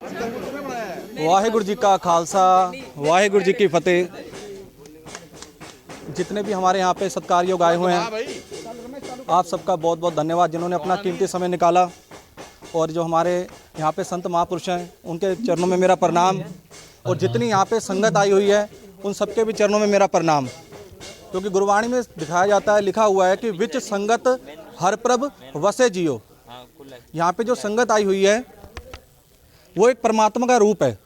वाहिगुरु जी का खालसा, वाहिगुरु जी की फतेह। जितने भी हमारे यहाँ पे सत्कारयोग आए हुए हैं, आप सबका बहुत बहुत धन्यवाद जिन्होंने अपना कीमती समय निकाला। और जो हमारे यहाँ पे संत महापुरुष हैं उनके चरणों में मेरा प्रणाम। और जितनी यहाँ पे संगत आई हुई है उन सबके भी चरणों में मेरा प्रणाम। क्योंकि गुरबाणी में दिखाया जाता है, लिखा हुआ है कि विच संगत हर प्रभ वसे जियो। यहाँ पे जो संगत आई हुई है वो एक परमात्मा का रूप है।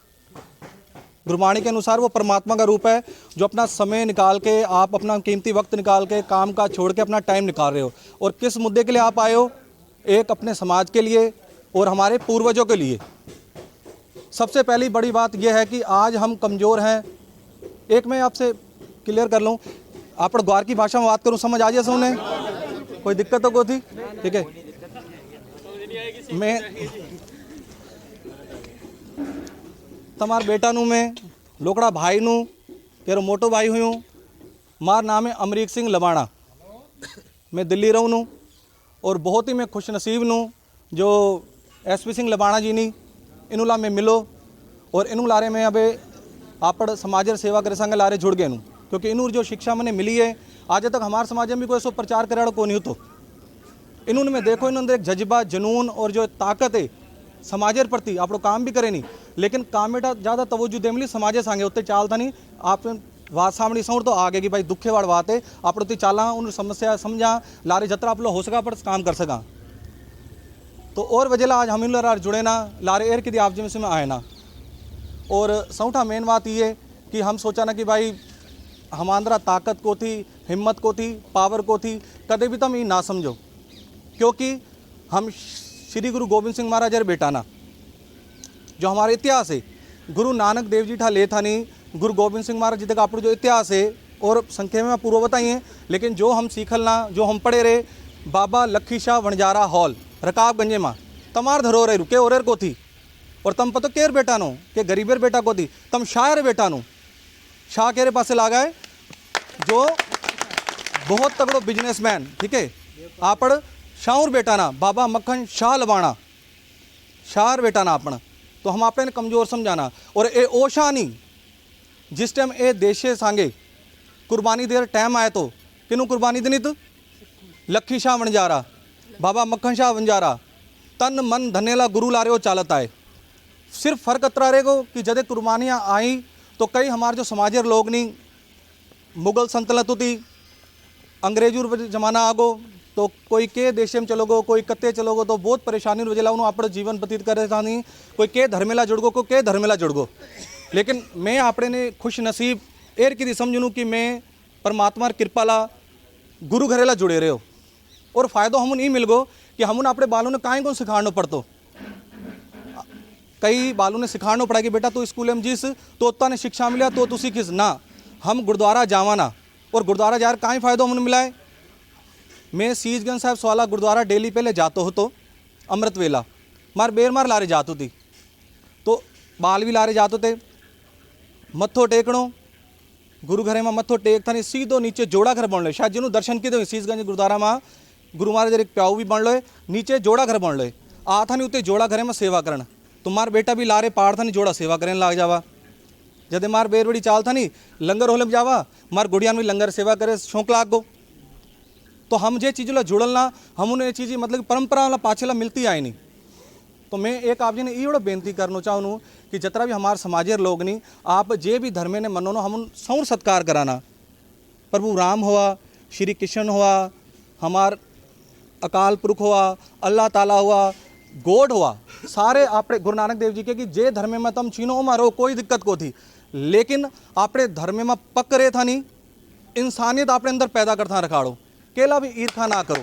गुरबाणी के अनुसार वो परमात्मा का रूप है जो अपना समय निकाल के, आप अपना कीमती वक्त निकाल के, काम का छोड़ के अपना टाइम निकाल रहे हो। और किस मुद्दे के लिए आप आए हो? एक अपने समाज के लिए और हमारे पूर्वजों के लिए। सबसे पहली बड़ी बात यह है कि आज हम कमज़ोर हैं। एक मैं आपसे क्लियर कर लूँ, आप ग्वार की भाषा में बात करूँ, समझ आ जाए सुनने? कोई दिक्कत तो को थी? ठीक है। मैं तमार बेटा नू मैं लोकड़ा भाई नू तेरो मोटो भाई हुई हूँ। मार नाम है अमरीक सिंह लबाणा। मैं दिल्ली रहूँ नू और बहुत ही मैं खुश नसीब नू जो SP सिंह लबाणा जी नी इनुला में मिलो और इनू लारे में अबे आपड़ समाज सेवा करे संग लारे जुड़ गए नू। क्योंकि इनू जो शिक्षा मैंने मिली है आज तक हमारे समाज में भी कोई सो प्रचार कराड़ा को नहीं हो। तो इन्होंने में देखो इन्होंने एक जज्बा, जुनून और जो ताकत है समाजेर प्रति आप काम भी करे नहीं, लेकिन काम बेटा ज़्यादा तवज्जो दे मिली समाजे सांगे उत्ते चालता नहीं। आप बात सामने सौर तो आगे की भाई दुखे वाड़ बात है, आप उत्ते चाला उन समस्या समझा लारे जतरा आप लोग हो सका पर काम कर सका। तो और वजह आज हम इन लारे जुड़े ना लारे एर की आप जिम्मे में आए ना। और सौठा मेन बात ये कि हम सोचा ना कि भाई हमारा ताकत को थी, हिम्मत को थी, पावर को थी, कदे भी तुम ये ना समझो। क्योंकि हम श्री गुरु गोविंद सिंह महाराज रे बेटा ना, जो हमारा इतिहास है गुरु नानक देव जी ठा ले था नहीं, गुरु गोविंद सिंह महाराज जी तक आप जो इतिहास है और संक्षेप में पूर्व बताइए, लेकिन जो हम सीखल ना, जो हम पढ़े रहे, बाबा लखी शाह वणजारा हॉल रकाबगंजे में तमार धरोहर रुके और को थी। और तम पतो केर बेटा नो के गरीबेर बेटा को थी, तम शायर बेटा नो शाह केरे पासे लागा है जो बहुत तगड़ो बिजनेसमैन। ठीक है, आपड़ शाहर बेटा ना बाबा मक्खन शाह लबाणा शाहर बेटा ना अपन। तो हम आपने कमज़ोर समझाना और ए ओशा नहीं जिस टाइम ए देशे सांगे कुर्बानी देर टाइम आए तो किनू कुर्बानी देनी तो लखी शाह वणजारा, बाबा मक्खन शाह वणजारा तन मन धनेला गुरु लारे वो चालत आए। सिर्फ फ़र्क अतरा रहेगो कि जदे कुर्बानियाँ आई तो कई हमारे जो समाजेर लोग नहीं, मुगल सल्तनत थी, अंग्रेजों जमाना आगो तो कोई के देश में चलोगो, कोई कत्ते चलोगो तो बहुत परेशानी वजह उन्होंने अपना जीवन व्यतीत करे था नहीं। कोई के धर्मेला जुड़गो, को के धर्मेला जुड़गो। लेकिन मैं अपने ने खुश नसीब एर की समझूँ कि मैं परमात्मा कृपाला गुरु घरेला जुड़े रहे हो। और फ़ायदो हम नहीं मिल गो कि हम अपने बालों ने काहे को सिखाना पड़तो। कई बालों ने सिखाना पड़ा कि बेटा तू स्कूल में जिस तो उतना ने शिक्षा मिला तो तू सीखिस ना। हम गुरुद्वारा जावाना और गुरुद्वारा जार काहे फ़ायदो हमने मिला है। मैं सीसगंज साहब सवाला गुरुद्वारा डेली पहले जातो हो तो अमृत वेला मार बेर मार लारे जातो थी, तो बाल भी लारे जाते थे। मत्थो टेकणो गुरु घरे में मत्थो टेक था नहीं, सीधो नीचे जोड़ा घर बन लो। शायद जिन्होंने दर्शन किए सीसगंज गुरुद्वारा में गुरु महाराज एक प्याऊ भी बन लो, नीचे जोड़ा घर बन लो। आ था नहीं उत्ते जोड़ा घरे में सेवा करना, तो मार बेटा भी लारे पाड़ था नहीं जोड़ा सेवा करने लाग जावा। जदे मार बेर बड़ी चाल था नहीं लंगर होलम जावा, मार गुड़िया में लंगर सेवा करे शौक लाग गो। तो हम जे चीज़ जुड़लना हम उन्हें चीज़ मतलब परंपरा वाला पाछेला मिलती आए नहीं। तो मैं एक आप जी ने ये बेनती करना चाहूँ कि जतरा भी हमारे समाजेर लोग नहीं, आप जे भी धर्मे ने मनो हम उन सौर सत्कार कराना। प्रभु राम हुआ, श्री कृष्ण हुआ, हमार अकाल पुरख हुआ, अल्लाह ताला हुआ, गॉड हुआ, सारे आपने गुरु नानक देव जी के कि जे धर्मे में तम चीनो मारो कोई दिक्कत को थी, लेकिन आपने धर्मे में पक रहे था नहीं, इंसानियत आपने अंदर पैदा करता रखाड़ो। केला भी ईर्खा ना करो,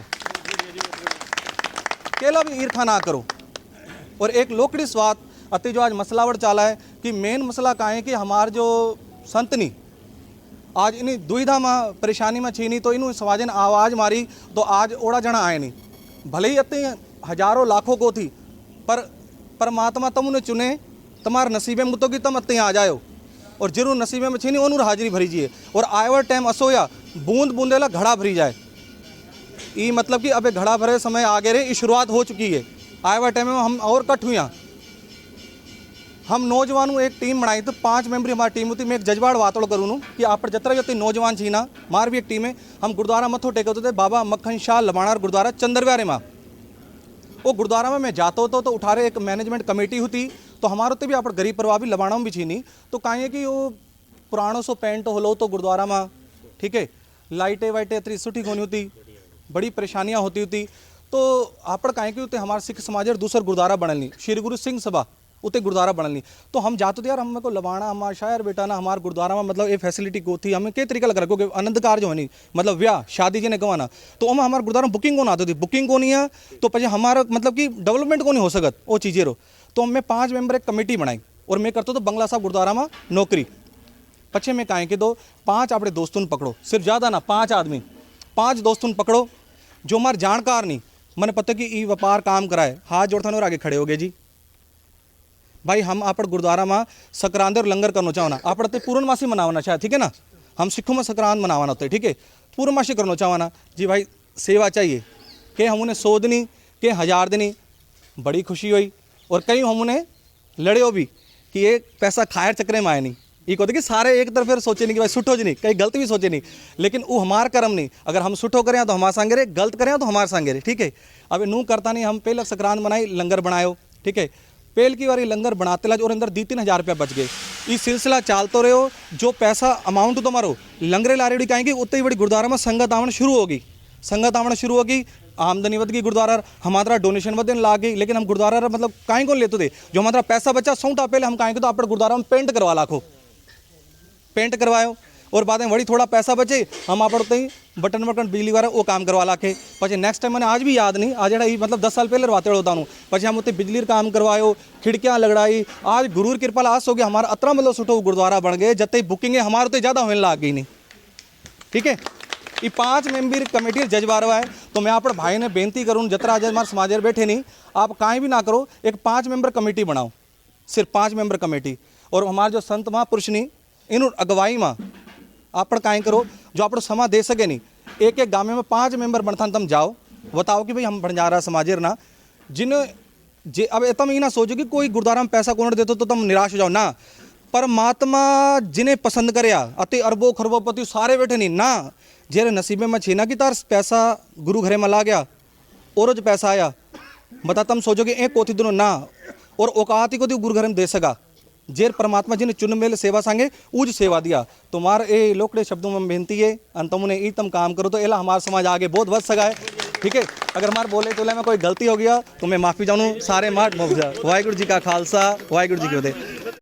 केला भी ईर्खा ना करो। और एक लोकड़ी स्वाद अति जो आज मसलावट चाला है कि मेन मसला का है कि हमारे जो संतनी आज इन्हीं दुविधा में परेशानी में छीनी तो इन समाज ने आवाज़ मारी तो आज ओड़ा जना आए नहीं। भले ही इतनी हजारों लाखों को थी पर परमात्मा तुम उन्हें चुने, तुम्हारे नसीबे में तो कि तुम इतने आ जाओ और जरूर नसीबे में छीनी उन्होंने हाजिरी भरी जिए। और आए हुआ टाइम असोया बूंद बूंदेला घड़ा भरी जाए, ये मतलब कि अबे घड़ा भरे समय आगे रे, शुरुआत हो चुकी है। आए हुआ टाइम में हम और कट हुआ हम नौजवानों एक टीम बनाई तो 5 मेंबर हमारी टीम होती। मैं एक जज्बाड़ वातोड़ करूँ कि आप पर जतरा जते नौजवान छी ना मार भी एक टीम है। हम गुरुद्वारा मथो टेक होते थे बाबा मक्खन शाह लबाणार गुरुद्वारा चंद्रव्यारे में। वो गुरुद्वारा में मैं जाता होता तो उठारे एक मैनेजमेंट कमेटी होती तो हमारे उत्ते भी आप गरीब परिवार भी लबाणा में भी छीनी तो कहीं कि वो पुराणों सो पेंट होलो तो गुरुद्वारा में ठीक है लाइटें वाइटें इतनी सुठी कोनी होती, बड़ी परेशानियाँ होती तो आप कहीं कि उत्ते हमारे सिख समाज दूसर गुरुद्वारा बनलनी श्री गुरु सिंह सभा उत्ते गुरुद्वारा बनलनी तो हम जाते थे यार हम को लबाणा हमारे शायर बेटा ना हमारे गुरुद्वारा में मतलब ये फैसिलिटी को थी हमें कई तरीका लग रहा क्योंकि आनंद कार्य होनी मतलब ब्याह शादी जी ने कहना तो हम हमारे गुरुद्वारा में बुकिंग कौन आती थी बुकिंग को नहीं है तो पीछे हमारा मतलब कि डेवलपमेंट को नहीं हो सकत वो चीज़ें रो तो हमने 5 मेंबर एक कमेटी बनाई और मैं करता तो बंगला साहब गुरुद्वारा में नौकरी पछे मैं कहें कि 5 अपने दोस्तों पकड़ो सिर्फ ज़्यादा ना 5 आदमी 5 दोस्तों पकड़ो जो हमारे जानकार नहीं मैंने पता कि ई व्यापार काम कराए हाथ जोड़ता और आगे खड़े हो गए जी भाई हम आप गुरुद्वारा में संक्रांति और लंगर करना चाहना आप पूर्णमासी मनावना चाहे ठीक है ना हम सिखों में संक्रांत मनावाना होता है ठीक है पूर्णमासी करना चाहना जी भाई सेवा चाहिए कि हम उन्हें 100 दिनी के 1000 दिनी बड़ी खुशी हुई और कई हम उन्हें लड़े हो भी कि ये पैसा खायर चक्रे में आए नहीं ये कहते कि सारे एक तरफ फिर सोचे नहीं कि भाई सुठो जी नहीं कहीं गलत भी सोचे नहीं लेकिन वो हमारा कर्म नहीं अगर हम सुठो करें तो हमारे संगे रहे गलत करें तो हमारे संगे रहे ठीक है। अब नू करता नहीं हम पहले संक्रांत मनाई लंगर बनायो ठीक है पहल की बारी लंगर बनाते ला और अंदर 2-3 हज़ार रुपया बच गए ये सिलसिला चालते रहे हो जो पैसा अमाउंट तो मारो लंगरे ला रेडी कहेंगे उतनी बड़ी गुरुद्वारा में संगत आवन शुरू होगी संगत आवन शुरू होगी आमदनी वध गई गुरुद्वारा हमारा डोनेशन वधन ला गई लेकिन हम गुरुद्वारा मतलब कहीं कौन लेते थे जो हमारा पैसा बचा सौटा पहले हम कहेंगे तो आप गुरुद्वारा में पेंट करवा लाखो पेंट करवायो और बाद में वही थोड़ा पैसा बचे हम आप बटन वटन बिजली वाला वो काम करवा लाखे पचे नेक्स्ट टाइम मैंने आज भी याद नहीं आज जरा मतलब 10 साल पहले रवाते होता हूँ पचे हम उत्ते बिजली काम करवायो खिड़कियाँ लगड़ाई आज गुरूर कृपा आस हो गया हमारा अतरा मतलब सुठो गुरुद्वारा बन गए जते बुकिंग हमारे तो ज़्यादा होने लग गई नहीं ठीक है। ये 5 मेंबर कमेटी जजबारवा है तो मैं आप भाई ने बेनती करूँ जतरा आज हमारे समाज बैठे नहीं आप कहीं भी ना करो एक 5 मेंबर कमेटी बनाओ सिर्फ 5 मेंबर कमेटी और हमारे जो संत महापुरुष नहीं इन अगवाई में आप कहीं करो जो आप समा दे सके नहीं एक गाँव में 5 मेंबर बनता तुम जाओ बताओ कि भाई हम बंजारा समाजेर ना जिन जे अब तुम ये ना सोचो कि कोई गुरुद्वारा में पैसा कौन देते तो तुम निराश हो जाओ ना परमात्मा जिन्हें पसंद करया अति अरबों खरबोपति सारे बैठे नहीं ना जेरे नसीबे में छीना कि तार पैसा गुरु घरे में ला गया और जो पैसा आया बता तुम सोचो कि एक कोथी दोनों ना और औकात ही को गुरु घर में दे सका जेर परमात्मा जी ने चुन मेल सेवा सांगे ऊज सेवा दिया तुम्हारे ये लोकड़े शब्दों में बेनती है अंतम ने तम काम करो तो एला हमारा समाज आगे बहुत बढ़ सका है ठीक है। अगर हमारे बोले तो में कोई गलती हो गया तो मैं माफ़ी चाहूँ सारे माठ मुख जा वाहिगुरू जी का खालसा वाहिगुरू जी की फतेह।